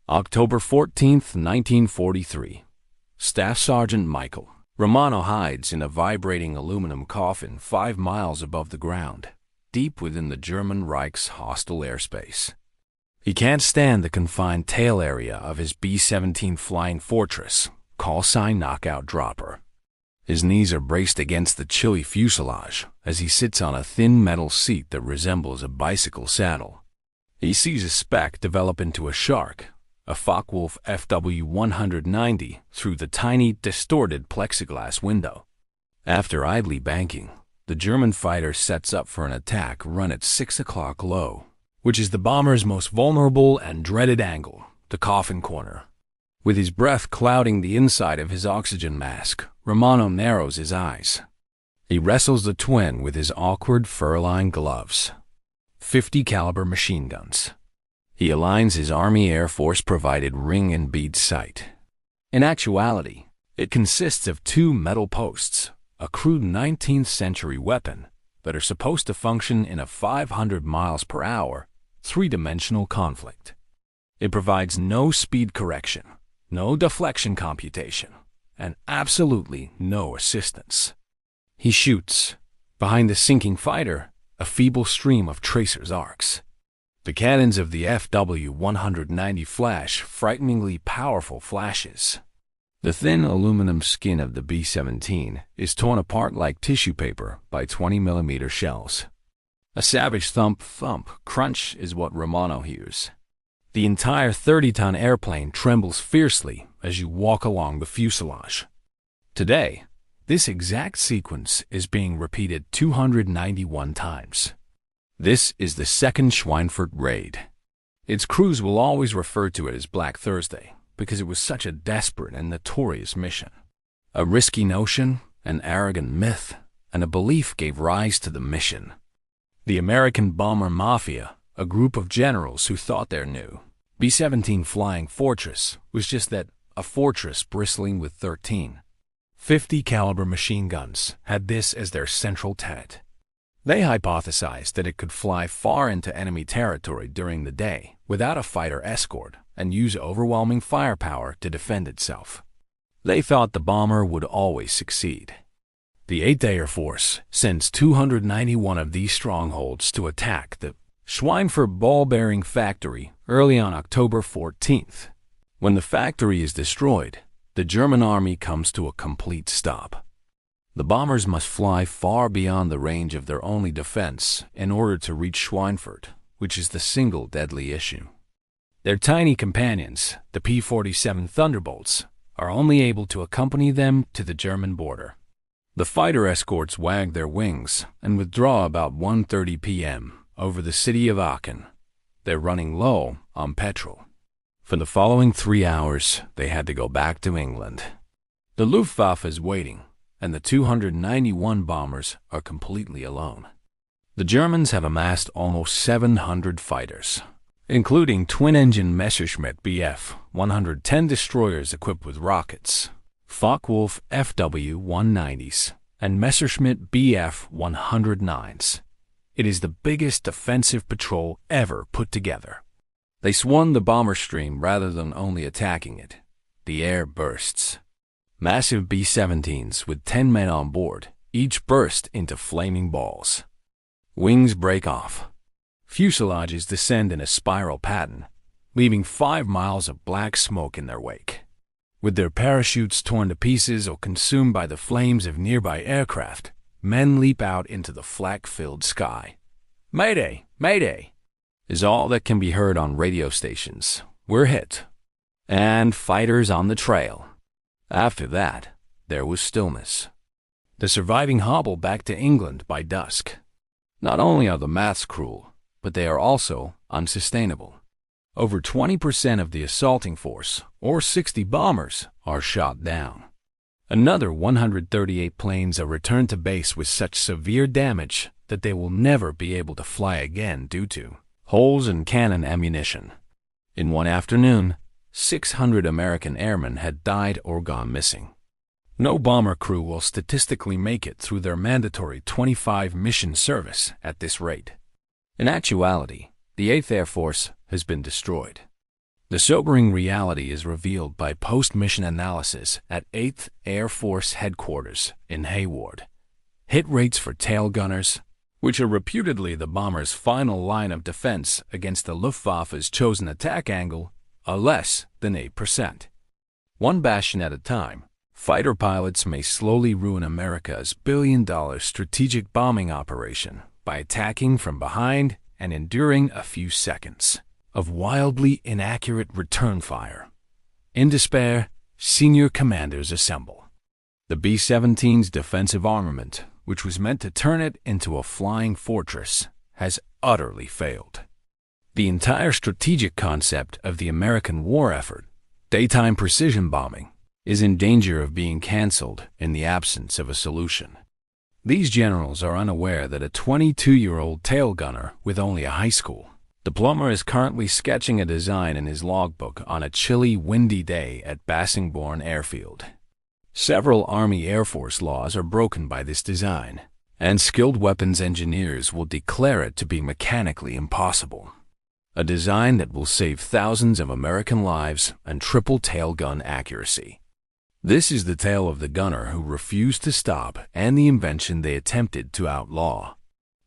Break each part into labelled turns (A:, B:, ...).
A: October 14, 1943. Staff Sergeant Michael Romano hides in a vibrating aluminum coffin 5 miles above the ground, deep within the German Reich's hostile airspace. He can't stand the confined tail area of his B-17 Flying Fortress, call sign Knockout Dropper. His knees are braced against the chilly fuselage as he sits on a thin metal seat that resembles a bicycle saddle. He sees a speck develop into a shark, a Focke-Wulf FW-190, through the tiny, distorted plexiglass window. After idly banking, the German fighter sets up for an attack run at 6 o'clock low, which is the bomber's most vulnerable and dreaded angle, the coffin corner. With his breath clouding the inside of his oxygen mask, Romano narrows his eyes. He wrestles the twin with his awkward fur-lined gloves. 50 caliber machine guns. He aligns his Army Air Force-provided ring and bead sight. In actuality, it consists of 2 metal posts, a crude 19th century weapon, that are supposed to function in a 500 miles per hour, 3-dimensional conflict. It provides no speed correction, no deflection computation, and absolutely no assistance. He shoots. Behind the sinking fighter, a feeble stream of tracers arcs. The cannons of the FW-190 flash frighteningly powerful flashes. The thin aluminum skin of the B-17 is torn apart like tissue paper by 20mm shells. A savage thump, crunch is what Romano hears. The entire 30-ton airplane trembles fiercely as you walk along the fuselage. Today, this exact sequence is being repeated 291 times. This is the second Schweinfurt raid. Its crews will always refer to it as Black Thursday because it was such a desperate and notorious mission. A risky notion, an arrogant myth, and a belief gave rise to the mission. The American bomber mafia, a group of generals who thought they knew. B-17 Flying Fortress was just that, a fortress bristling with 13. 50 caliber machine guns had this as their central tenet. They hypothesized that it could fly far into enemy territory during the day without a fighter escort and use overwhelming firepower to defend itself. They thought the bomber would always succeed. The 8th Air Force sends 291 of these strongholds to attack the Schweinfurt ball-bearing factory early on October 14th. When the factory is destroyed, the German army comes to a complete stop. The bombers must fly far beyond the range of their only defense in order to reach Schweinfurt, which is the single deadly issue. Their tiny companions, the P-47 Thunderbolts, are only able to accompany them to the German border. The fighter escorts wag their wings and withdraw about 1:30 p.m. over the city of Aachen. They're running low on petrol. For the following 3 hours, they had to go back to England. The Luftwaffe is waiting, and the 291 bombers are completely alone. The Germans have amassed almost 700 fighters, including twin-engine Messerschmitt Bf 110 destroyers equipped with rockets, Focke-Wulf FW-190s, and Messerschmitt Bf 109s. It is the biggest defensive patrol ever put together. They swarm the bomber stream rather than only attacking it. The air bursts. Massive B-17s with 10 men on board, each burst into flaming balls. Wings break off. Fuselages descend in a spiral pattern, leaving 5 miles of black smoke in their wake. With their parachutes torn to pieces or consumed by the flames of nearby aircraft, men leap out into the flak-filled sky. "Mayday! Mayday!" is all that can be heard on radio stations. We're hit. And fighters on the trail. After that, there was stillness. The surviving hobble back to England by dusk. Not only are the maths cruel, but they are also unsustainable. Over 20% of the assaulting force, or 60 bombers, are shot down. Another 138 planes are returned to base with such severe damage that they will never be able to fly again due to holes in cannon ammunition. In one afternoon, 600 American airmen had died or gone missing. No bomber crew will statistically make it through their mandatory 25 mission service at this rate. In actuality, the 8th Air Force has been destroyed. The sobering reality is revealed by post-mission analysis at 8th Air Force Headquarters in Hayward. Hit rates for tail gunners, which are reputedly the bomber's final line of defense against the Luftwaffe's chosen attack angle, are less than 8%. One bastion at a time, fighter pilots may slowly ruin America's billion-dollar strategic bombing operation by attacking from behind and enduring a few seconds of wildly inaccurate return fire. In despair, senior commanders assemble. The B-17's defensive armament, which was meant to turn it into a flying fortress, has utterly failed. The entire strategic concept of the American war effort, daytime precision bombing, is in danger of being canceled in the absence of a solution. These generals are unaware that a 22-year-old tail gunner with only a high school diploma is currently sketching a design in his logbook on a chilly, windy day at Bassingbourn Airfield. Several Army Air Force laws are broken by this design, and skilled weapons engineers will declare it to be mechanically impossible. A design that will save thousands of American lives and triple tail gun accuracy. This is the tale of the gunner who refused to stop and the invention they attempted to outlaw.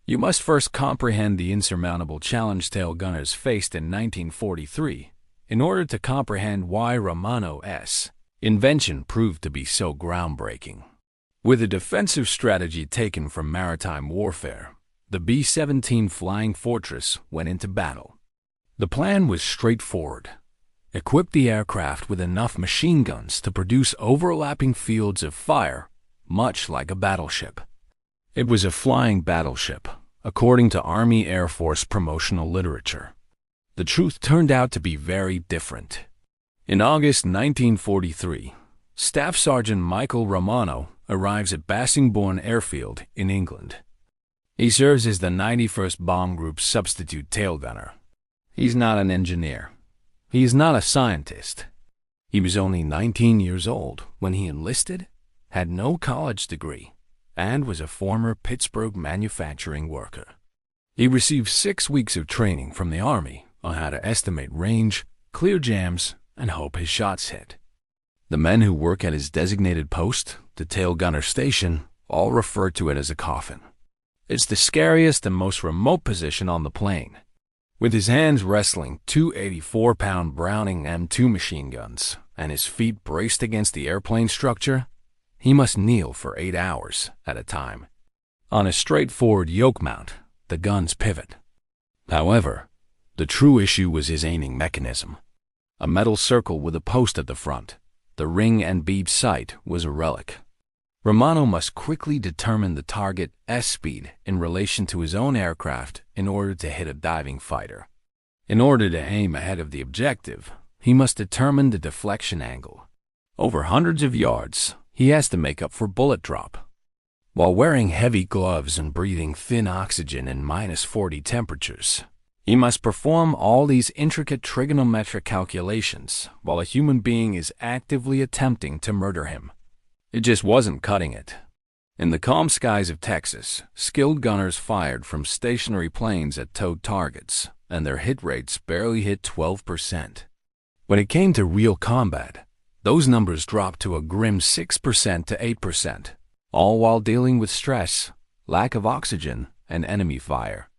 A: You must first comprehend the insurmountable challenge tail gunners faced in 1943 in order to comprehend why Romano's invention proved to be so groundbreaking. With a defensive strategy taken from maritime warfare, the B-17 Flying Fortress went into battle. The plan was straightforward. Equip the aircraft with enough machine guns to produce overlapping fields of fire, much like a battleship. It was a flying battleship, according to Army Air Force promotional literature. The truth turned out to be very different. In August 1943, Staff Sergeant Michael Romano arrives at Bassingbourn Airfield in England. He serves as the 91st Bomb Group's substitute tail gunner. He's not an engineer. He is not a scientist. He was only 19 years old when he enlisted, had no college degree, and was a former Pittsburgh manufacturing worker. He received 6 weeks of training from the Army on how to estimate range, clear jams, and hope his shots hit. The men who work at his designated post, the tail gunner station, all refer to it as a coffin. It's the scariest and most remote position on the plane. With his hands wrestling two 84-pound Browning M2 machine guns and his feet braced against the airplane structure, he must kneel for 8 hours at a time. On a straightforward yoke mount, the guns pivot. However, the true issue was his aiming mechanism. A metal circle with a post at the front, the ring and bead sight, was a relic. Romano must quickly determine the target's speed in relation to his own aircraft in order to hit a diving fighter. In order to aim ahead of the objective, he must determine the deflection angle. Over hundreds of yards, he has to make up for bullet drop. While wearing heavy gloves and breathing thin oxygen in -40 temperatures, he must perform all these intricate trigonometric calculations while a human being is actively attempting to murder him. It just wasn't cutting it. In the calm skies of Texas, skilled gunners fired from stationary planes at towed targets, and their hit rates barely hit 12%. When it came to real combat, those numbers dropped to a grim 6% to 8%, all while dealing with stress, lack of oxygen, and enemy fire.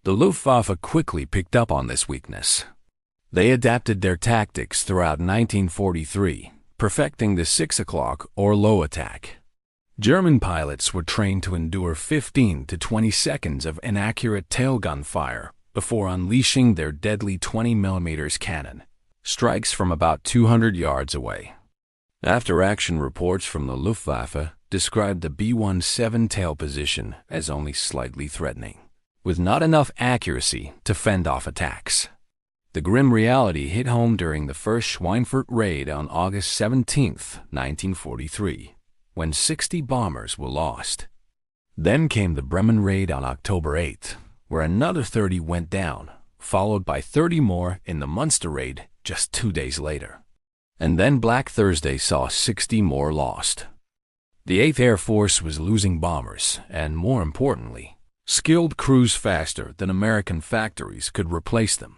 A: The Luftwaffe quickly picked up on this weakness. They adapted their tactics throughout 1943, perfecting the 6 o'clock or low attack. German pilots were trained to endure 15 to 20 seconds of inaccurate tailgun fire before unleashing their deadly 20mm cannon, strikes from about 200 yards away. After-action reports from the Luftwaffe described the B-17 tail position as only slightly threatening, with not enough accuracy to fend off attacks. The grim reality hit home during the first Schweinfurt raid on August 17, 1943, when 60 bombers were lost. Then came the Bremen raid on October 8, where another 30 went down, followed by 30 more in the Munster raid just 2 days later. And then Black Thursday saw 60 more lost. The 8th Air Force was losing bombers and, more importantly, skilled crews faster than American factories could replace them.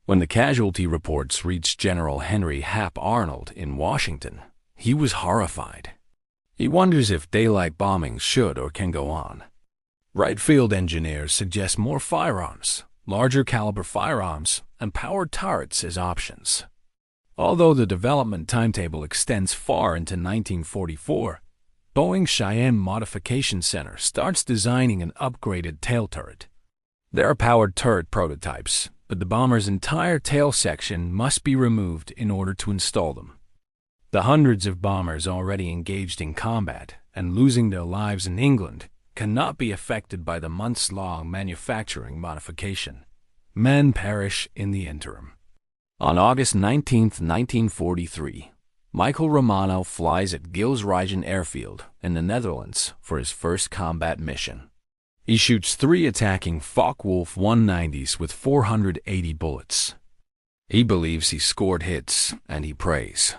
A: When the casualty reports reached General Henry Hap Arnold in Washington, he was horrified. He wonders if daylight bombings should or can go on. Wright Field engineers suggest more firearms, larger caliber firearms, and powered turrets as options. Although the development timetable extends far into 1944, Boeing's Cheyenne Modification Center starts designing an upgraded tail turret. There are powered turret prototypes, but the bomber's entire tail section must be removed in order to install them. The hundreds of bombers already engaged in combat and losing their lives in England cannot be affected by the months-long manufacturing modification. Men perish in the interim. On August 19, 1943, Michael Romano flies at Gilsrijen Airfield in the Netherlands for his first combat mission. He shoots 3 attacking Focke-Wulf 190s with 480 bullets. He believes he scored hits, and he prays.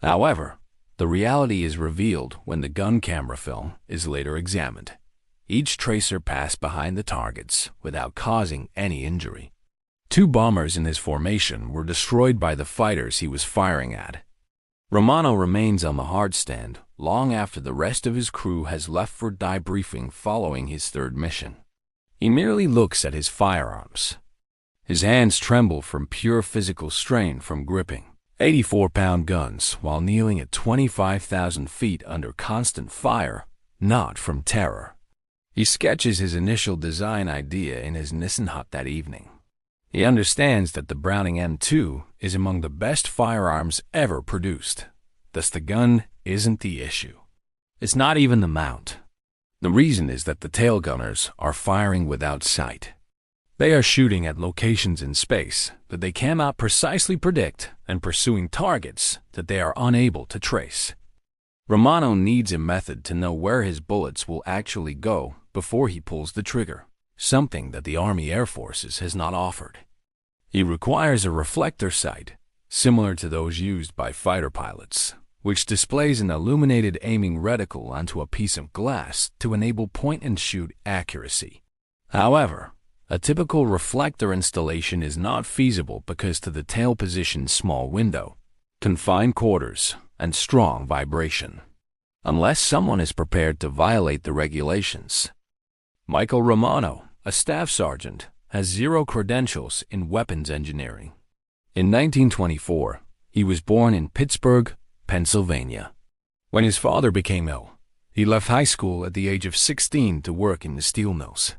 A: However, the reality is revealed when the gun camera film is later examined. Each tracer passed behind the targets without causing any injury. 2 bombers in his formation were destroyed by the fighters he was firing at. Romano remains on the hard stand long after the rest of his crew has left for debriefing following his 3rd mission. He merely looks at his firearms. His hands tremble from pure physical strain from gripping 84-pound guns while kneeling at 25,000 feet under constant fire, not from terror. He sketches his initial design idea in his Nissen hut that evening. He understands that the Browning M2 is among the best firearms ever produced. Thus the gun isn't the issue. It's not even the mount. The reason is that the tail gunners are firing without sight. They are shooting at locations in space that they cannot precisely predict and pursuing targets that they are unable to trace. Romano needs a method to know where his bullets will actually go before he pulls the trigger, something that the Army Air Forces has not offered. He requires a reflector sight, similar to those used by fighter pilots, which displays an illuminated aiming reticle onto a piece of glass to enable point-and-shoot accuracy. However, a typical reflector installation is not feasible because to the tail position's small window, confined quarters, and strong vibration, unless someone is prepared to violate the regulations. Michael Romano, a staff sergeant, has 0 credentials in weapons engineering. In 1924, he was born in Pittsburgh, Pennsylvania. When his father became ill, he left high school at the age of 16 to work in the steel mills.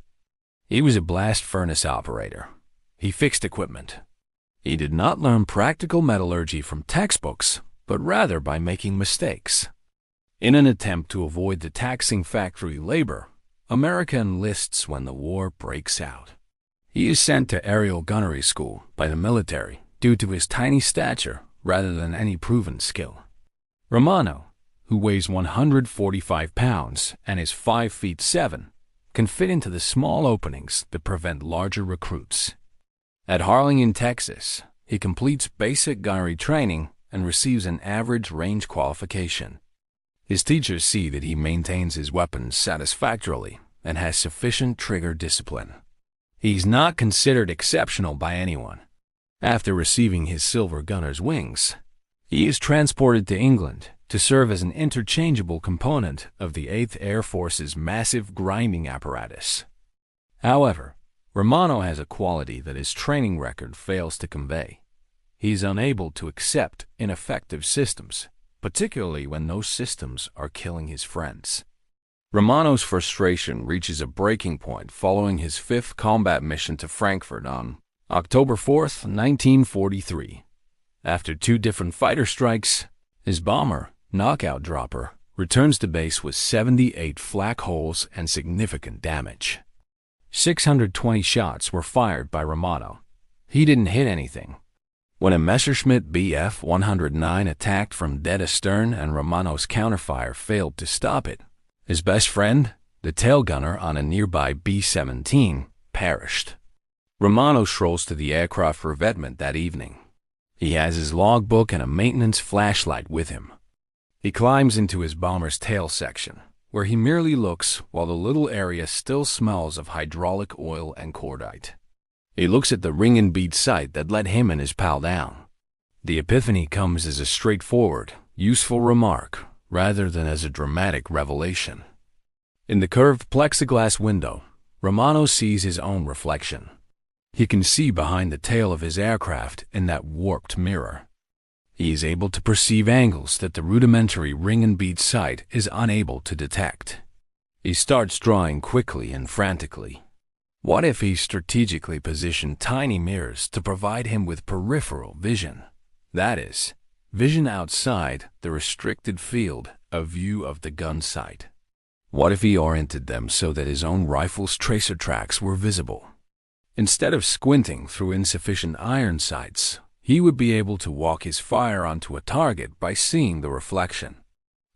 A: He was a blast furnace operator. He fixed equipment. He did not learn practical metallurgy from textbooks, but rather by making mistakes. In an attempt to avoid the taxing factory labor, America enlists when the war breaks out. He is sent to aerial gunnery school by the military due to his tiny stature rather than any proven skill. Romano, who weighs 145 pounds and is 5 feet 7, can fit into the small openings that prevent larger recruits. At Harlingen, Texas, he completes basic gunnery training and receives an average range qualification. His teachers see that he maintains his weapons satisfactorily and has sufficient trigger discipline. He's not considered exceptional by anyone. After receiving his silver gunner's wings, he is transported to England to serve as an interchangeable component of the 8th Air Force's massive grinding apparatus. However, Romano has a quality that his training record fails to convey. He is unable to accept ineffective systems, particularly when those systems are killing his friends. Romano's frustration reaches a breaking point following his 5th combat mission to Frankfurt on October 4th, 1943. After 2 different fighter strikes, his bomber, Knockout Dropper, returns to base with 78 flak holes and significant damage. 620 shots were fired by Romano. He didn't hit anything. When a Messerschmitt Bf 109 attacked from dead astern and Romano's counterfire failed to stop it, his best friend, the tail gunner on a nearby B-17, perished. Romano strolls to the aircraft revetment that evening. He has his logbook and a maintenance flashlight with him. He climbs into his bomber's tail section, where he merely looks while the little area still smells of hydraulic oil and cordite. He looks at the ring and bead sight that let him and his pal down. The epiphany comes as a straightforward, useful remark, rather than as a dramatic revelation. In the curved plexiglass window, Romano sees his own reflection. He can see behind the tail of his aircraft in that warped mirror. He is able to perceive angles that the rudimentary ring and bead sight is unable to detect. He starts drawing quickly and frantically. What if he strategically positioned tiny mirrors to provide him with peripheral vision? That is, vision outside the restricted field of view of the gun sight. What if he oriented them so that his own rifle's tracer tracks were visible? Instead of squinting through insufficient iron sights, he would be able to walk his fire onto a target by seeing the reflection.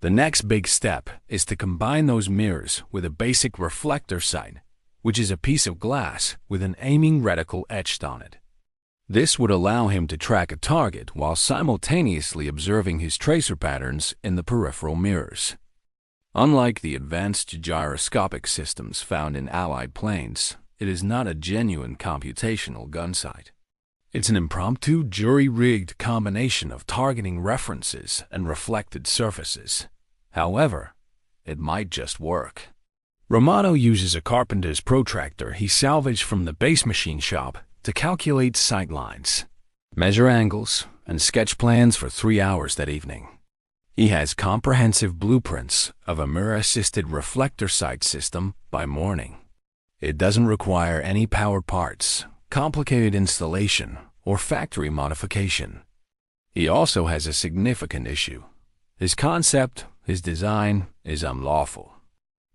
A: The next big step is to combine those mirrors with a basic reflector sight, which is a piece of glass with an aiming reticle etched on it. This would allow him to track a target while simultaneously observing his tracer patterns in the peripheral mirrors. Unlike the advanced gyroscopic systems found in Allied planes, it is not a genuine computational gun sight. It's an impromptu, jury-rigged combination of targeting references and reflected surfaces. However, it might just work. Romano uses a carpenter's protractor he salvaged from the base machine shop to calculate sight lines, measure angles, and sketch plans for 3 hours that evening. He has comprehensive blueprints of a mirror-assisted reflector sight system by morning. It doesn't require any powered parts, complicated installation, or factory modification. He also has a significant issue. His concept, his design, is unlawful.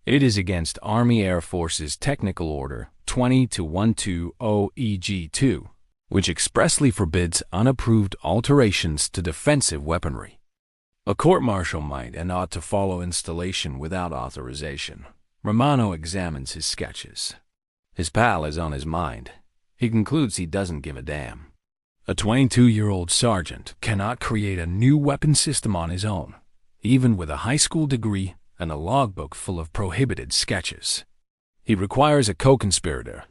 A: It is against Army Air Force's Technical Order 20-120-EG2, which expressly forbids unapproved alterations to defensive weaponry. A court-martial might and ought to follow installation without authorization. Romano examines his sketches. His pal is on his mind. He concludes he doesn't give a damn. A 22-year-old sergeant cannot create a new weapon system on his own, even with a high school degree and a logbook full of prohibited sketches. He requires a co-conspirator.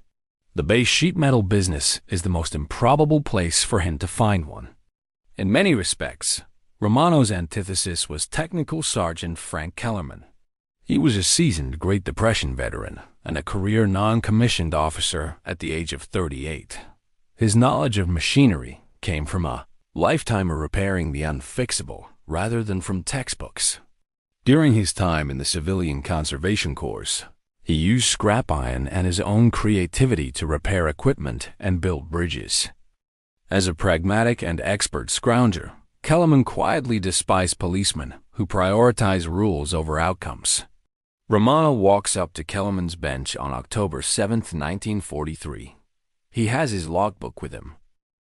A: The base sheet metal business is the most improbable place for him to find one. In many respects, Romano's antithesis was Technical Sergeant Frank Kellerman. He was a seasoned Great Depression veteran and a career non-commissioned officer at the age of 38. His knowledge of machinery came from a lifetime of repairing the unfixable rather than from textbooks. During his time in the Civilian Conservation Corps, he used scrap iron and his own creativity to repair equipment and build bridges. As a pragmatic and expert scrounger, Kellerman quietly despised policemen who prioritize rules over outcomes. Romano walks up to Kellerman's bench on October 7, 1943. He has his logbook with him.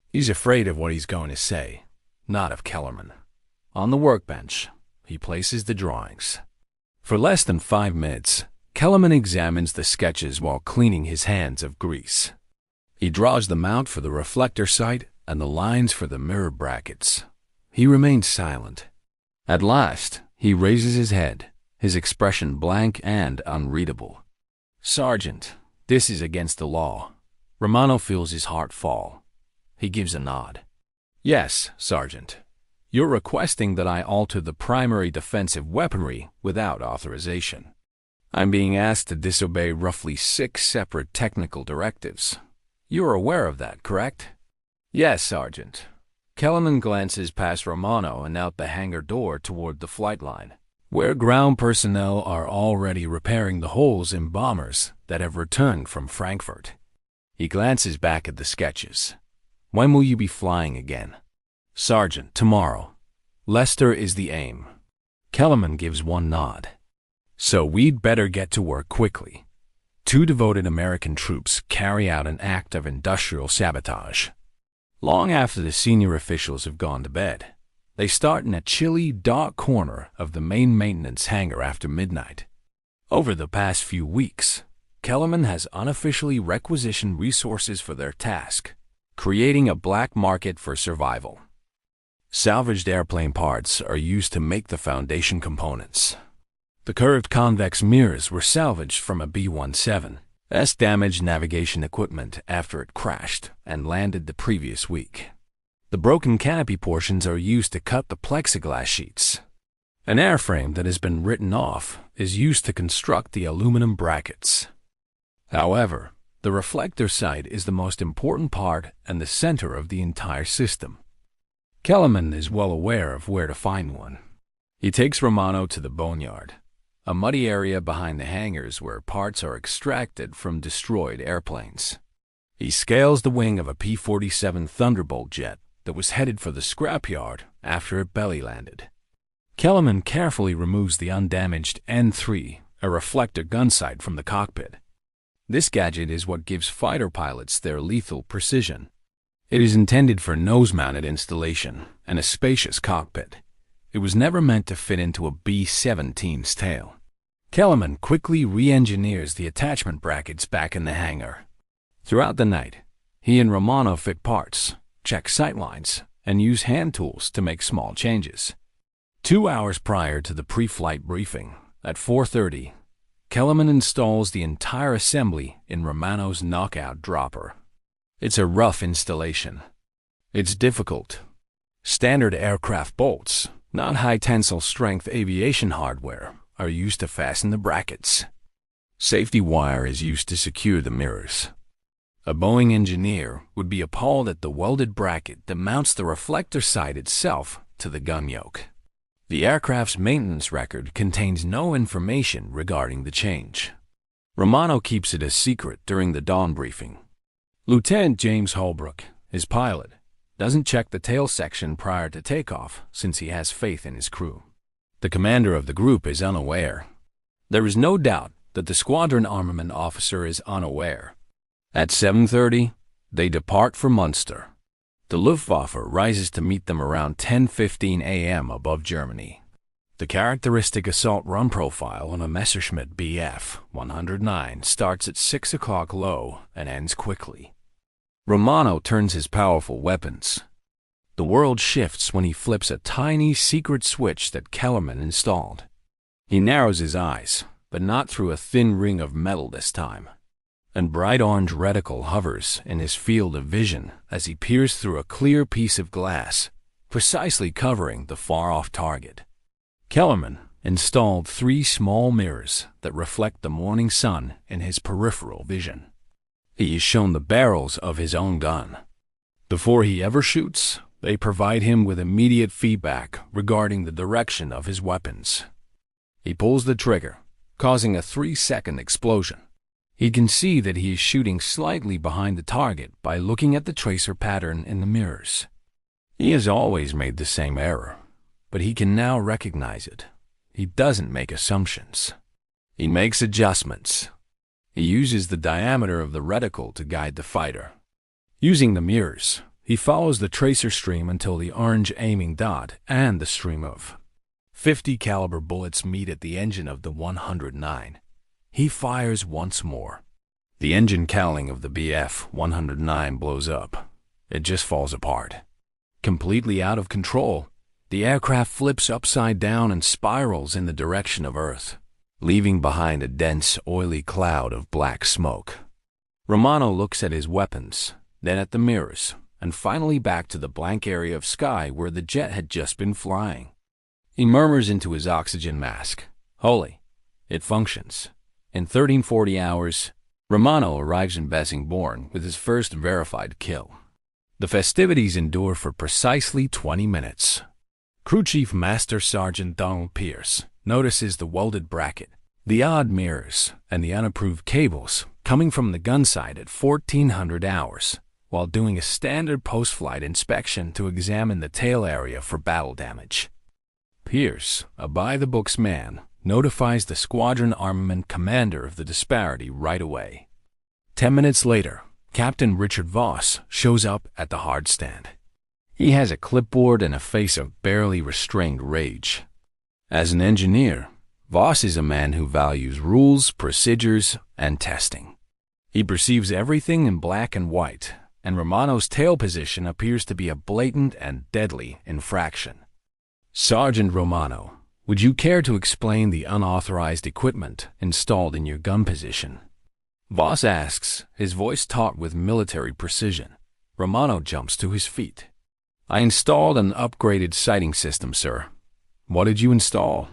A: He's afraid of what he's going to say, not of Kellerman. On the workbench, he places the drawings. For less than 5 minutes, Kellerman examines the sketches while cleaning his hands of grease. He draws the mount for the reflector sight and the lines for the mirror brackets. He remains silent. At last, he raises his head, his expression blank and unreadable. "Sergeant, this is against the law." Romano feels his heart fall. He gives a nod. "Yes, Sergeant. You're requesting that I alter the primary defensive weaponry without authorization. I'm being asked to disobey roughly 6 separate technical directives. You're aware of that, correct?" "Yes, Sergeant." Kellerman glances past Romano and out the hangar door toward the flight line, where ground personnel are already repairing the holes in bombers that have returned from Frankfurt. He glances back at the sketches. "When will you be flying again?" "Sergeant, tomorrow. Leicester is the aim." Kellerman gives one nod. "So we'd better get to work quickly." 2 devoted American troops carry out an act of industrial sabotage. Long after the senior officials have gone to bed, they start in a chilly, dark corner of the main maintenance hangar after midnight. Over the past few weeks, Kellerman has unofficially requisitioned resources for their task, creating a black market for survival. Salvaged airplane parts are used to make the foundation components. The curved convex mirrors were salvaged from a B-17, S damaged navigation equipment after it crashed and landed the previous week. The broken canopy portions are used to cut the plexiglass sheets. An airframe that has been written off is used to construct the aluminum brackets. However, the reflector sight is the most important part and the center of the entire system. Kellerman is well aware of where to find one. He takes Romano to the boneyard, a muddy area behind the hangars where parts are extracted from destroyed airplanes. He scales the wing of a P-47 Thunderbolt jet that was headed for the scrapyard after it belly landed. Kellerman carefully removes the undamaged N3, a reflector gun sight, from the cockpit. This gadget is what gives fighter pilots their lethal precision. It is intended for nose-mounted installation and a spacious cockpit. It was never meant to fit into a B-17's tail. Kellerman quickly re-engineers the attachment brackets back in the hangar. Throughout the night, he and Romano fit parts, check sightlines, and use hand tools to make small changes. 2 hours prior to the pre-flight briefing, at 4:30, Kellerman installs the entire assembly in Romano's knockout dropper. It's a rough installation. It's difficult. Standard aircraft bolts, not high-tensile strength aviation hardware, are used to fasten the brackets. Safety wire is used to secure the mirrors. A Boeing engineer would be appalled at the welded bracket that mounts the reflector sight itself to the gun yoke. The aircraft's maintenance record contains no information regarding the change. Romano keeps it a secret during the dawn briefing. Lieutenant James Holbrook, his pilot, doesn't check the tail section prior to takeoff since he has faith in his crew. The commander of the group is unaware. There is no doubt that the squadron armament officer is unaware. At 7:30, they depart for Munster. The Luftwaffe rises to meet them around 10:15 a.m. above Germany. The characteristic assault run profile on a Messerschmitt Bf 109 starts at 6 o'clock low and ends quickly. Romano turns his powerful weapons. The world shifts when he flips a tiny secret switch that Kellerman installed. He narrows his eyes, but not through a thin ring of metal this time. And bright orange reticle hovers in his field of vision as he peers through a clear piece of glass, precisely covering the far-off target. Kellerman installed 3 small mirrors that reflect the morning sun in his peripheral vision. He is shown the barrels of his own gun. Before he ever shoots, they provide him with immediate feedback regarding the direction of his weapons. He pulls the trigger, causing a 3-second explosion. He can see that he is shooting slightly behind the target by looking at the tracer pattern in the mirrors. He has always made the same error, but he can now recognize it. He doesn't make assumptions. He makes adjustments. He uses the diameter of the reticle to guide the fighter. Using the mirrors, he follows the tracer stream until the orange aiming dot and the stream of .50 caliber bullets meet at the engine of the 109. He fires once more. The engine cowling of the Bf 109 blows up. It just falls apart. Completely out of control, the aircraft flips upside down and spirals in the direction of Earth, leaving behind a dense, oily cloud of black smoke. Romano looks at his weapons, then at the mirrors, and finally back to the blank area of sky where the jet had just been flying. He murmurs into his oxygen mask, "Holy, it functions." In 1340 hours, Romano arrives in Bessingbourne with his first verified kill. The festivities endure for precisely 20 minutes. Crew Chief Master Sergeant Donald Pierce notices the welded bracket, the odd mirrors, and the unapproved cables coming from the gun sight at 1400 hours, while doing a standard post-flight inspection to examine the tail area for battle damage. Pierce, a by-the-books man, notifies the squadron armament commander of the disparity right away. 10 minutes later, Captain Richard Voss shows up at the hard stand. He has a clipboard and a face of barely restrained rage. As an engineer, Voss is a man who values rules, procedures, and testing. He perceives everything in black and white, and Romano's tail position appears to be a blatant and deadly infraction. Sergeant Romano, would you care to explain the unauthorized equipment installed in your gun position? Voss asks, his voice taut with military precision. Romano jumps to his feet. I installed an upgraded sighting system, sir. What did you install?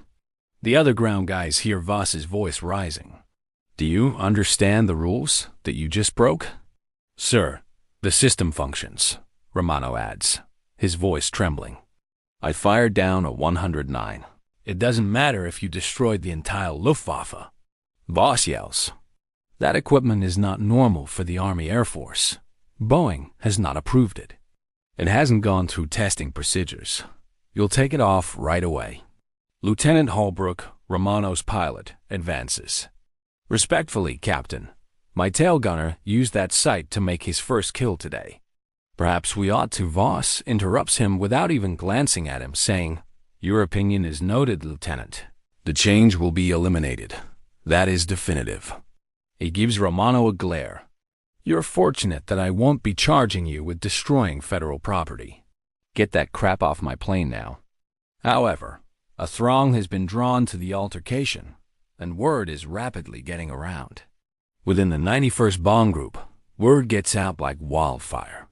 A: The other ground guys hear Voss's voice rising. Do you understand the rules that you just broke? Sir, the system functions, Romano adds, his voice trembling. I fired down a 109. It doesn't matter if you destroyed the entire Luftwaffe. Voss yells. That equipment is not normal for the Army Air Force. Boeing has not approved it. It hasn't gone through testing procedures. You'll take it off right away. Lieutenant Holbrook, Romano's pilot, advances. Respectfully, Captain, my tail gunner used that sight to make his first kill today. Perhaps we ought to. Voss interrupts him without even glancing at him, saying, Your opinion is noted, Lieutenant. The change will be eliminated. That is definitive. He gives Romano a glare. You're fortunate that I won't be charging you with destroying federal property. Get that crap off my plane now. However, a throng has been drawn to the altercation, and word is rapidly getting around. Within the 91st Bomb Group, word gets out like wildfire.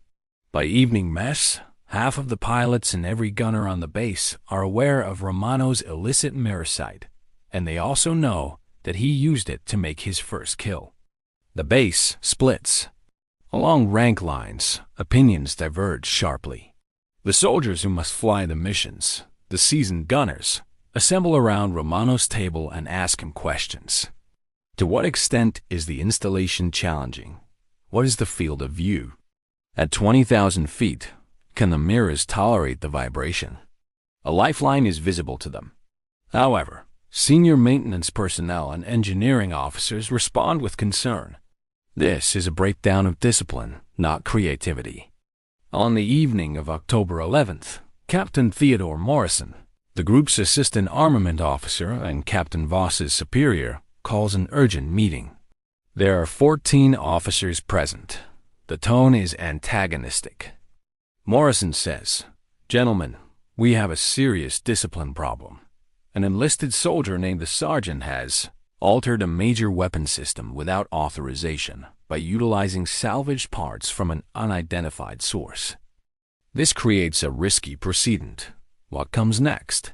A: By evening mess, half of the pilots and every gunner on the base are aware of Romano's illicit mirror sight, and they also know that he used it to make his first kill. The base splits. Along rank lines, opinions diverge sharply. The soldiers who must fly the missions, the seasoned gunners, assemble around Romano's table and ask him questions. To what extent is the installation challenging? What is the field of view? At 20,000 feet, can the mirrors tolerate the vibration? A lifeline is visible to them. However, senior maintenance personnel and engineering officers respond with concern. This is a breakdown of discipline, not creativity. On the evening of October 11th, Captain Theodore Morrison, the group's assistant armament officer and Captain Voss's superior, calls an urgent meeting. There are 14 officers present. The tone is antagonistic. Morrison says, Gentlemen, we have a serious discipline problem. An enlisted soldier named the sergeant has altered a major weapon system without authorization by utilizing salvaged parts from an unidentified source. This creates a risky precedent. What comes next?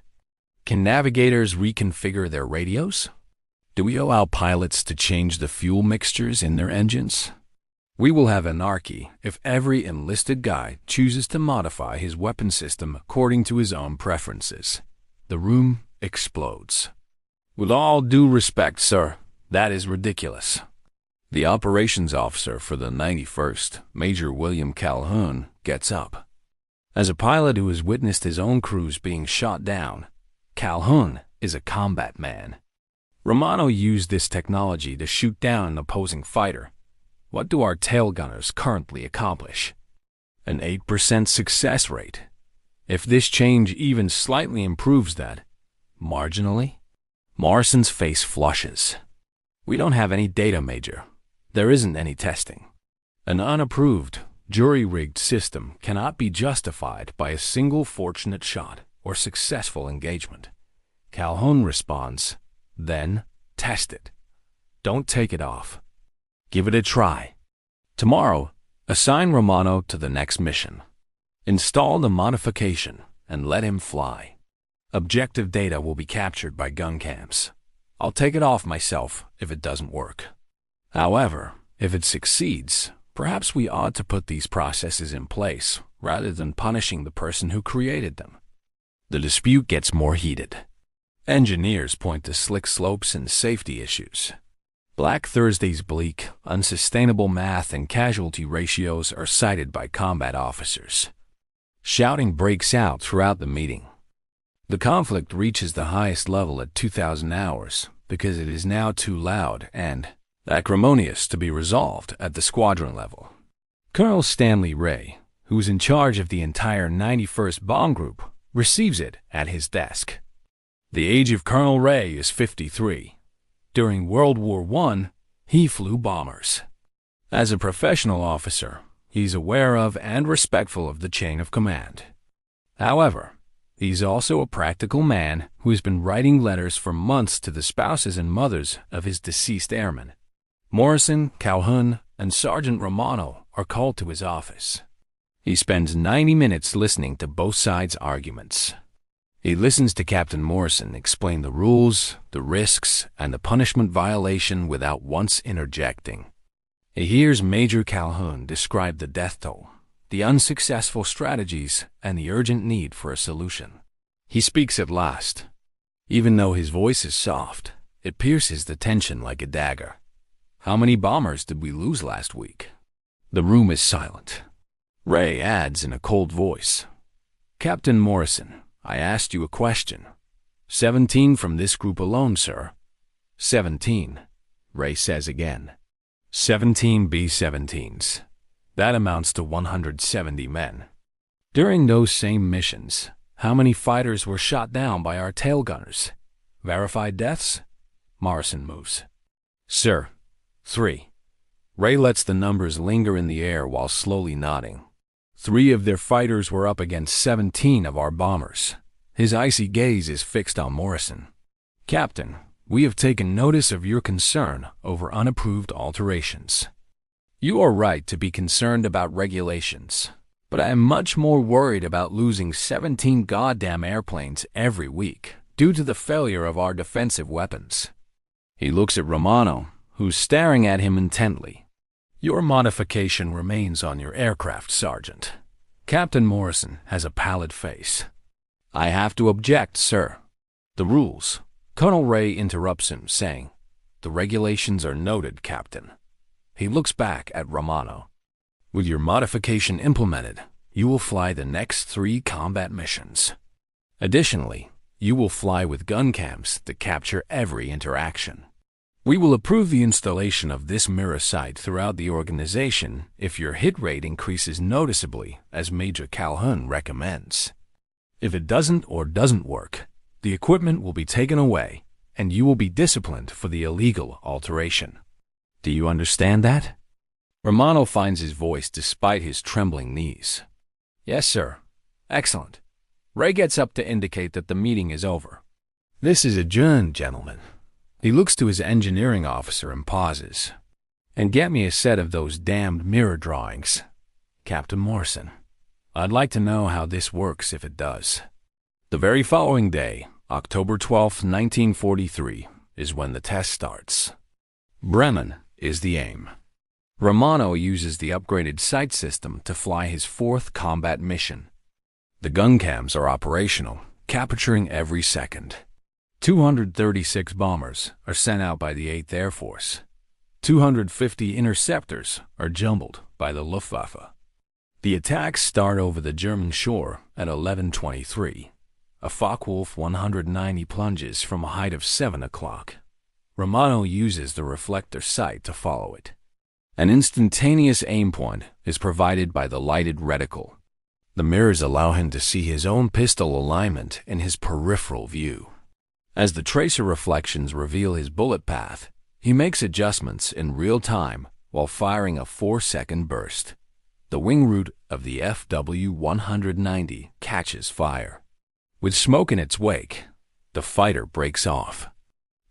A: Can navigators reconfigure their radios? Do we allow pilots to change the fuel mixtures in their engines? We will have anarchy if every enlisted guy chooses to modify his weapon system according to his own preferences. The room explodes. With all due respect, sir, that is ridiculous. The operations officer for the 91st, Major William Calhoun, gets up. As a pilot who has witnessed his own crews being shot down, Calhoun is a combat man. Romano used this technology to shoot down an opposing fighter. What do our tail gunners currently accomplish? An 8% success rate. If this change even slightly improves that, marginally? Morrison's face flushes. We don't have any data, Major. There isn't any testing. An unapproved, jury-rigged system cannot be justified by a single fortunate shot or successful engagement. Calhoun responds, Then test it. Don't take it off. Give it a try. Tomorrow, assign Romano to the next mission. Install the modification and let him fly. Objective data will be captured by gun cams. I'll take it off myself if it doesn't work. However, if it succeeds, perhaps we ought to put these processes in place rather than punishing the person who created them. The dispute gets more heated. Engineers point to slick slopes and safety issues. Black Thursday's bleak, unsustainable math and casualty ratios are cited by combat officers. Shouting breaks out throughout the meeting. The conflict reaches the highest level at 2,000 hours because it is now too loud and acrimonious to be resolved at the squadron level. Colonel Stanley Ray, who is in charge of the entire 91st Bomb Group, receives it at his desk. The age of Colonel Ray is 53. During World War I, he flew bombers. As a professional officer, he's aware of and respectful of the chain of command. However, he's also a practical man who has been writing letters for months to the spouses and mothers of his deceased airmen. Morrison, Calhoun, and Sergeant Romano are called to his office. He spends 90 minutes listening to both sides' arguments. He listens to Captain Morrison explain the rules, the risks, and the punishment violation without once interjecting. He hears Major Calhoun describe the death toll, the unsuccessful strategies, and the urgent need for a solution. He speaks at last. Even though his voice is soft, it pierces the tension like a dagger. "How many bombers did we lose last week?" The room is silent. Ray adds in a cold voice, "Captain Morrison, I asked you a question." 17 from this group alone, sir." 17, Ray says again. 17 B-17s. That amounts to 170 men. During those same missions, how many fighters were shot down by our tail gunners? Verified deaths? Morrison moves. "Sir, 3. Ray lets the numbers linger in the air while slowly nodding. 3 of their fighters were up against 17 of our bombers. His icy gaze is fixed on Morrison. "Captain, we have taken notice of your concern over unapproved alterations. You are right to be concerned about regulations, but I am much more worried about losing 17 goddamn airplanes every week due to the failure of our defensive weapons." He looks at Romano, who's staring at him intently. "Your modification remains on your aircraft, Sergeant." Captain Morrison has a pallid face. "I have to object, sir." "The rules." Colonel Ray interrupts him, saying, "The regulations are noted, Captain." He looks back at Romano. "With your modification implemented, you will fly the next 3 combat missions. Additionally, you will fly with gun cams that capture every interaction. We will approve the installation of this mirror sight throughout the organization if your hit rate increases noticeably, as Major Calhoun recommends. If it doesn't work, the equipment will be taken away, and you will be disciplined for the illegal alteration. Do you understand that?" Romano finds his voice despite his trembling knees. "Yes, sir." "Excellent." Ray gets up to indicate that the meeting is over. "This is adjourned, gentlemen." He looks to his engineering officer and pauses. "And get me a set of those damned mirror drawings, Captain Morrison. I'd like to know how this works if it does." The very following day, October 12, 1943, is when the test starts. Bremen is the aim. Romano uses the upgraded sight system to fly his 4th combat mission. The gun cams are operational, capturing every second. 236 bombers are sent out by the 8th Air Force. 250 interceptors are jumbled by the Luftwaffe. The attacks start over the German shore at 11:23. A Focke-Wulf 190 plunges from a height of 7 o'clock. Romano uses the reflector sight to follow it. An instantaneous aim point is provided by the lighted reticle. The mirrors allow him to see his own pistol alignment in his peripheral view. As the tracer reflections reveal his bullet path, he makes adjustments in real time while firing a 4-second burst. The wing root of the FW-190 catches fire. With smoke in its wake, the fighter breaks off.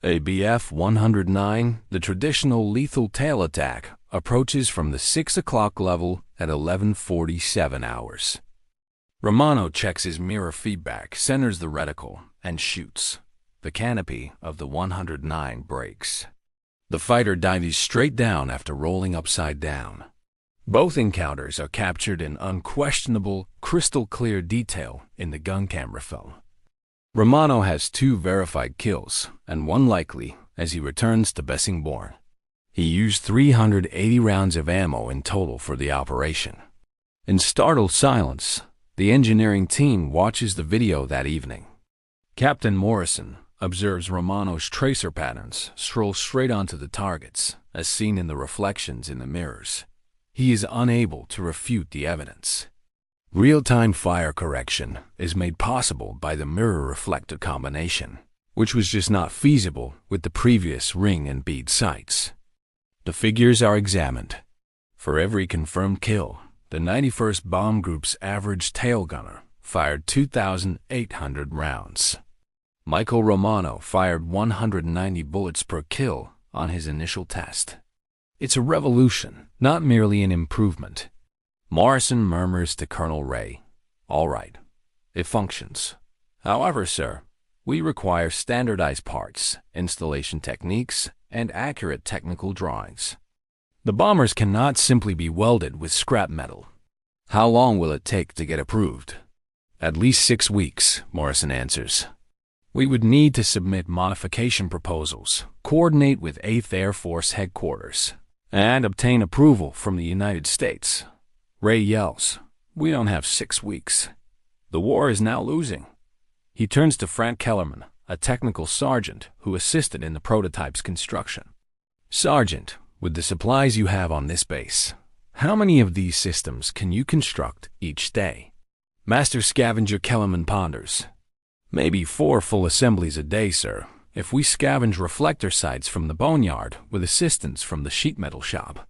A: A Bf-109, the traditional lethal tail attack, approaches from the 6 o'clock level at 11:47 hours. Romano checks his mirror feedback, centers the reticle, and shoots. The canopy of the 109 breaks. The fighter dives straight down after rolling upside down. Both encounters are captured in unquestionable, crystal-clear detail in the gun camera film. Romano has 2 verified kills and 1 likely as he returns to Bessingborn. He used 380 rounds of ammo in total for the operation. In startled silence, the engineering team watches the video that evening. Captain Morrison observes Romano's tracer patterns stroll straight onto the targets, as seen in the reflections in the mirrors. He is unable to refute the evidence. Real-time fire correction is made possible by the mirror-reflector combination, which was just not feasible with the previous ring and bead sights. The figures are examined. For every confirmed kill, the 91st Bomb Group's average tail gunner fired 2,800 rounds. Michael Romano fired 190 bullets per kill on his initial test. It's a revolution, not merely an improvement. Morrison murmurs to Colonel Ray, "All right, it functions. However, sir, we require standardized parts, installation techniques, and accurate technical drawings. The bombers cannot simply be welded with scrap metal." "How long will it take to get approved?" "At least 6 weeks," Morrison answers. "We would need to submit modification proposals, coordinate with 8th Air Force Headquarters, and obtain approval from the United States." Ray yells, "We don't have 6 weeks. The war is now losing." He turns to Frank Kellerman, a technical sergeant who assisted in the prototype's construction. "Sergeant, with the supplies you have on this base, how many of these systems can you construct each day?" Master Scavenger Kellerman ponders. "Maybe 4 full assemblies a day, sir, if we scavenge reflector sights from the boneyard with assistance from the sheet metal shop."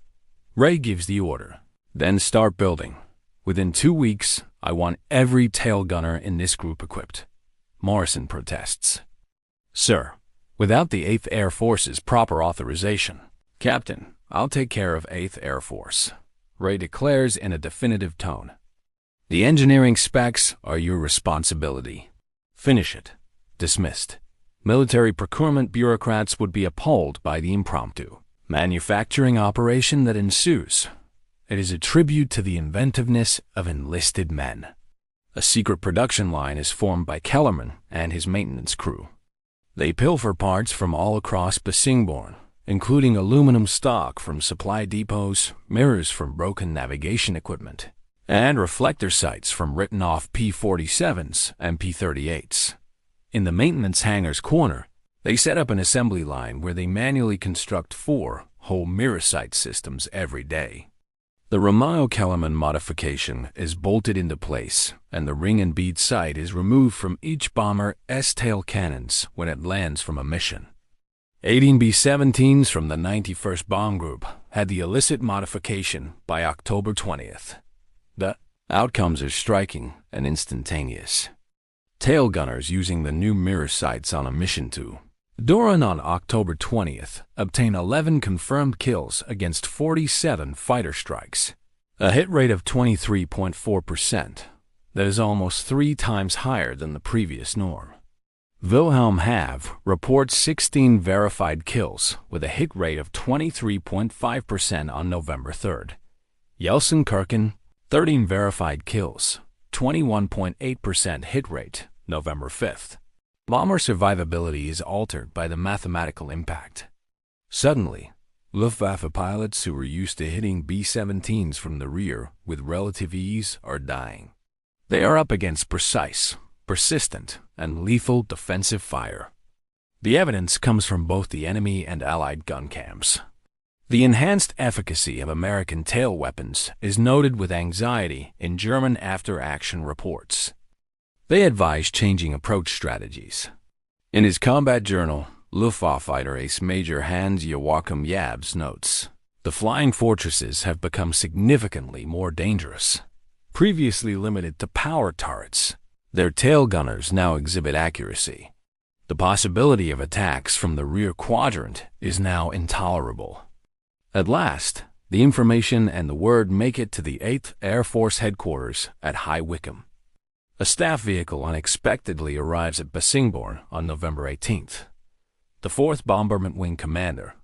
A: Ray gives the order. "Then start building. Within 2 weeks, I want every tail gunner in this group equipped." Morrison protests. "Sir, without the 8th Air Force's proper authorization." "Captain, I'll take care of 8th Air Force," Ray declares in a definitive tone. "The engineering specs are your responsibility. Finish it." Dismissed. Military procurement bureaucrats would be appalled by the impromptu manufacturing operation that ensues. It is a tribute to the inventiveness of enlisted men. A secret production line is formed by Kellerman and his maintenance crew. They pilfer parts from all across Basingbourne, including aluminum stock from supply depots, mirrors from broken navigation equipment, and reflector sights from written-off P-47s and P-38s. In the maintenance hangar's corner, they set up an assembly line where they manually construct 4 whole mirror sight systems every day. The Romano-Kellerman modification is bolted into place, and the ring and bead sight is removed from each bomber's tail cannons when it lands from a mission. 18 B-17s from the 91st Bomb Group had the illicit modification by October 20th. The outcomes are striking and instantaneous. Tail gunners using the new mirror sights on a mission to Doran on October 20th obtain 11 confirmed kills against 47 fighter strikes, a hit rate of 23.4%. That is almost 3 times higher than the previous norm. Wilhelm Have reports 16 verified kills with a hit rate of 23.5% on November 3rd. Yeltsin-Kirkin, 13 verified kills, 21.8% hit rate, November 5th. Bomber survivability is altered by the mathematical impact. Suddenly, Luftwaffe pilots who were used to hitting B-17s from the rear with relative ease are dying. They are up against precise, persistent, and lethal defensive fire. The evidence comes from both the enemy and Allied gun camps. The enhanced efficacy of American tail weapons is noted with anxiety in German after-action reports. They advise changing approach strategies. In his combat journal, Luftwaffe fighter ace Major Hans-Joachim Jabs notes, "The flying fortresses have become significantly more dangerous. Previously limited to power turrets, their tail gunners now exhibit accuracy. The possibility of attacks from the rear quadrant is now intolerable." At last, the information and the word make it to the 8th Air Force Headquarters at High Wycombe. A staff vehicle unexpectedly arrives at Basingbourne on November 18th. The 4th Bombardment Wing commander,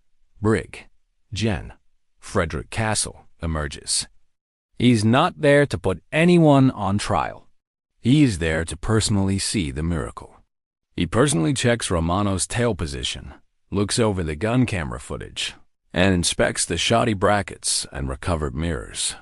A: Brig. Gen. Frederick Castle, emerges. He's not there to put anyone on trial. He is there to personally see the miracle. He personally checks Romano's tail position, looks over the gun camera footage, and inspects the shoddy brackets and recovered mirrors.